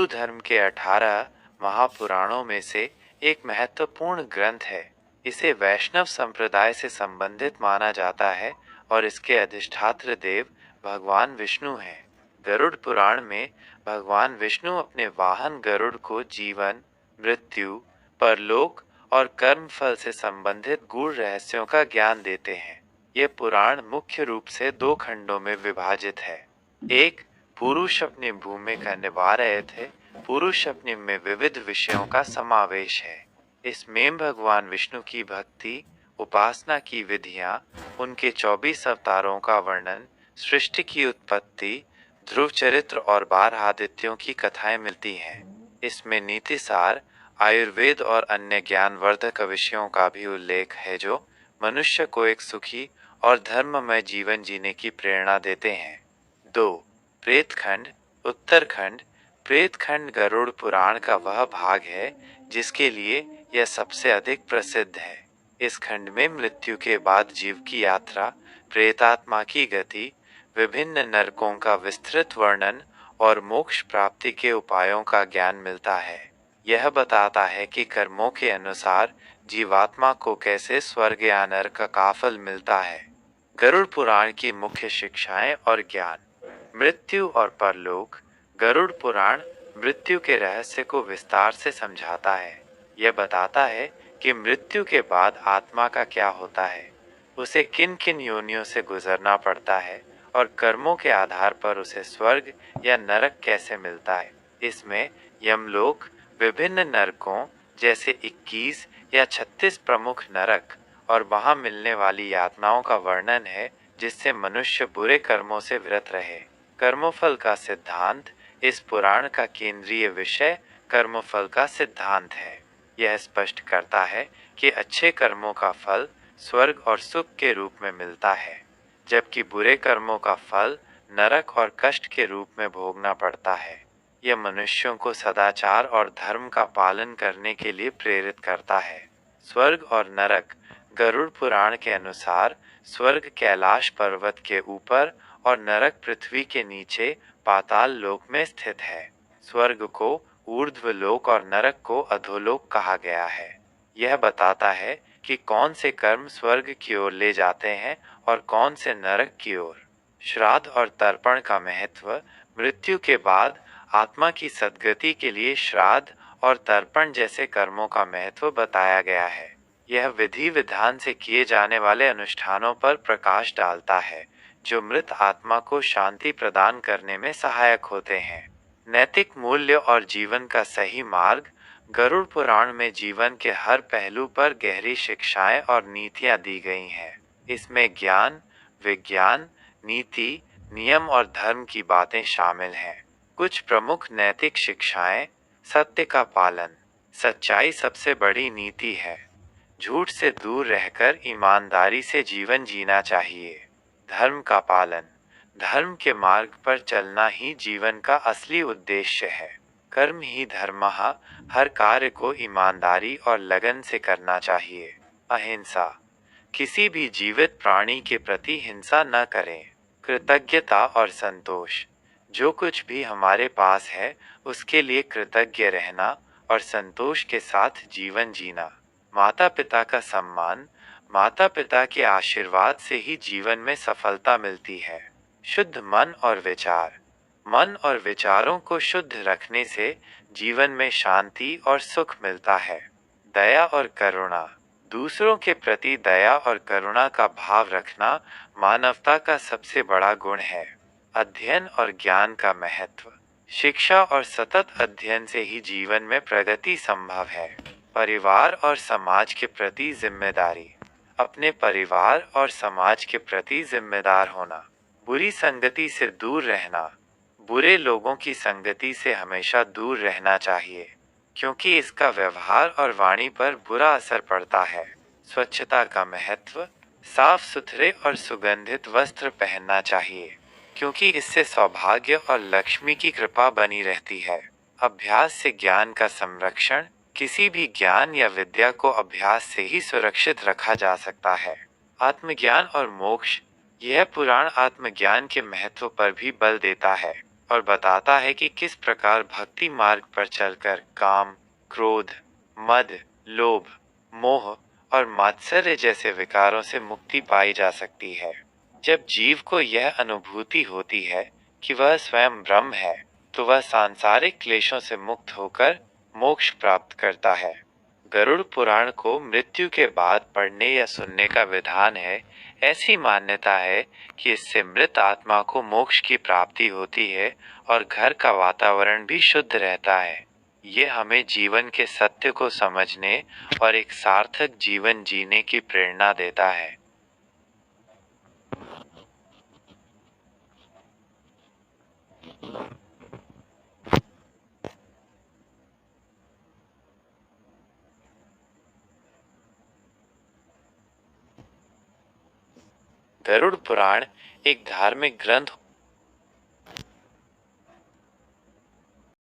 हिंदू धर्म के 18 महापुराणों में से एक महत्वपूर्ण ग्रंथ है। इसे वैष्णव संप्रदाय से संबंधित माना जाता है और इसके अधिष्ठात्र देव भगवान विष्णु हैं। गरुड़ पुराण में भगवान विष्णु अपने वाहन गरुड़ को जीवन, मृत्यु, परलोक और कर्मफल से संबंधित गूढ़ रहस्यों का ज्ञान देते हैं। ये पुराण मुख्य रूप से 2 खंडों में विभाजित है। एक, पुरुष अपनी भूमिका निभा रहे थे। पुरुष अपनी में विविध विषयों का समावेश है। इसमें भगवान विष्णु की भक्ति, उपासना की विधियां, उनके 24 अवतारों का वर्णन, सृष्टि की उत्पत्ति, ध्रुव चरित्र और 12 आदित्यों की कथाएं मिलती हैं। इसमें नीतिसार, आयुर्वेद और अन्य ज्ञानवर्धक विषयों का भी उल्लेख है जो मनुष्य को एक सुखी और धर्ममय जीवन जीने की प्रेरणा देते हैं। 2, प्रेतखंड, उत्तरखंड। प्रेतखंड गरुड़ पुराण का वह भाग है जिसके लिए यह सबसे अधिक प्रसिद्ध है। इस खंड में मृत्यु के बाद जीव की यात्रा, प्रेतात्मा की गति, विभिन्न नरकों का विस्तृत वर्णन और मोक्ष प्राप्ति के उपायों का ज्ञान मिलता है। यह बताता है कि कर्मों के अनुसार जीवात्मा को कैसे स्वर्ग या नरक का फल मिलता है। गरुड़ पुराण की मुख्य शिक्षाएं और ज्ञान। मृत्यु और परलोक। गरुड़ पुराण मृत्यु के रहस्य को विस्तार से समझाता है। यह बताता है कि मृत्यु के बाद आत्मा का क्या होता है, उसे किन किन योनियों से गुजरना पड़ता है और कर्मों के आधार पर उसे स्वर्ग या नरक कैसे मिलता है। इसमें यमलोक, विभिन्न नरकों जैसे 21 या 36 प्रमुख नरक और वहां मिलने वाली यातनाओं का वर्णन है जिससे मनुष्य बुरे कर्मों से विरत रहे। कर्मफल का सिद्धांत। इस पुराण का केंद्रीय विषय कर्मफल का सिद्धांत है। यह स्पष्ट करता है कि अच्छे कर्मों का फल स्वर्ग और सुख के रूप में मिलता है, जबकि बुरे कर्मों का फल नरक और कष्ट के रूप में भोगना पड़ता है। यह मनुष्यों को सदाचार और धर्म का पालन करने के लिए प्रेरित करता है। स्वर्ग और नरक। गरुड़ पुराण के अनुसार स्वर्ग कैलाश पर्वत के ऊपर और नरक पृथ्वी के नीचे पाताल लोक में स्थित है। स्वर्ग को ऊर्ध्वलोक और नरक को अधोलोक कहा गया है। यह बताता है कि कौन से कर्म स्वर्ग की ओर ले जाते हैं और कौन से नरक की ओर। श्राद्ध और तर्पण का महत्व। मृत्यु के बाद आत्मा की सद्गति के लिए श्राद्ध और तर्पण जैसे कर्मों का महत्व बताया गया है। यह विधि विधान से किए जाने वाले अनुष्ठानों पर प्रकाश डालता है जो मृत आत्मा को शांति प्रदान करने में सहायक होते हैं। नैतिक मूल्य और जीवन का सही मार्ग। गरुड़ पुराण में जीवन के हर पहलू पर गहरी शिक्षाएं और नीतियां दी गई हैं। इसमें ज्ञान, विज्ञान, नीति, नियम और धर्म की बातें शामिल हैं। कुछ प्रमुख नैतिक शिक्षाएं। सत्य का पालन। सच्चाई सबसे बड़ी नीति है। झूठ से दूर रहकर ईमानदारी से जीवन जीना चाहिए। धर्म का पालन। धर्म के मार्ग पर चलना ही जीवन का असली उद्देश्य है। कर्म ही धर्मः। हर कार्य को ईमानदारी और लगन से करना चाहिए। अहिंसा। किसी भी जीवित प्राणी के प्रति हिंसा न करें। कृतज्ञता और संतोष। जो कुछ भी हमारे पास है उसके लिए कृतज्ञ रहना और संतोष के साथ जीवन जीना। माता पिता का सम्मान। माता पिता के आशीर्वाद से ही जीवन में सफलता मिलती है। शुद्ध मन और विचार। मन और विचारों को शुद्ध रखने से जीवन में शांति और सुख मिलता है। दया और करुणा। दूसरों के प्रति दया और करुणा का भाव रखना मानवता का सबसे बड़ा गुण है। अध्ययन और ज्ञान का महत्व। शिक्षा और सतत अध्ययन से ही जीवन में प्रगति संभव है। परिवार और समाज के प्रति जिम्मेदारी। अपने परिवार और समाज के प्रति जिम्मेदार होना। बुरी संगति से दूर रहना। बुरे लोगों की संगति से हमेशा दूर रहना चाहिए क्योंकि इसका व्यवहार और वाणी पर बुरा असर पड़ता है। स्वच्छता का महत्व। साफ सुथरे और सुगंधित वस्त्र पहनना चाहिए क्योंकि इससे सौभाग्य और लक्ष्मी की कृपा बनी रहती है। अभ्यास से ज्ञान का संरक्षण। किसी भी ज्ञान या विद्या को अभ्यास से ही सुरक्षित रखा जा सकता है। आत्मज्ञान और मोक्ष। यह पुराण आत्मज्ञान के महत्व पर भी बल देता है और बताता है कि किस प्रकार भक्ति मार्ग पर चलकर काम, क्रोध, मद, लोभ, मोह और मात्सर्य जैसे विकारों से मुक्ति पाई जा सकती है। जब जीव को यह अनुभूति होती है कि वह स्वयं ब्रह्म है, तो वह सांसारिक क्लेशों से मुक्त होकर मोक्ष प्राप्त करता है। गरुड़ पुराण को मृत्यु के बाद पढ़ने या सुनने का विधान है। ऐसी मान्यता है कि इससे मृत आत्मा को मोक्ष की प्राप्ति होती है और घर का वातावरण भी शुद्ध रहता है। ये हमें जीवन के सत्य को समझने और एक सार्थक जीवन जीने की प्रेरणा देता है। गरुड़ पुराण एक धार्मिक ग्रंथ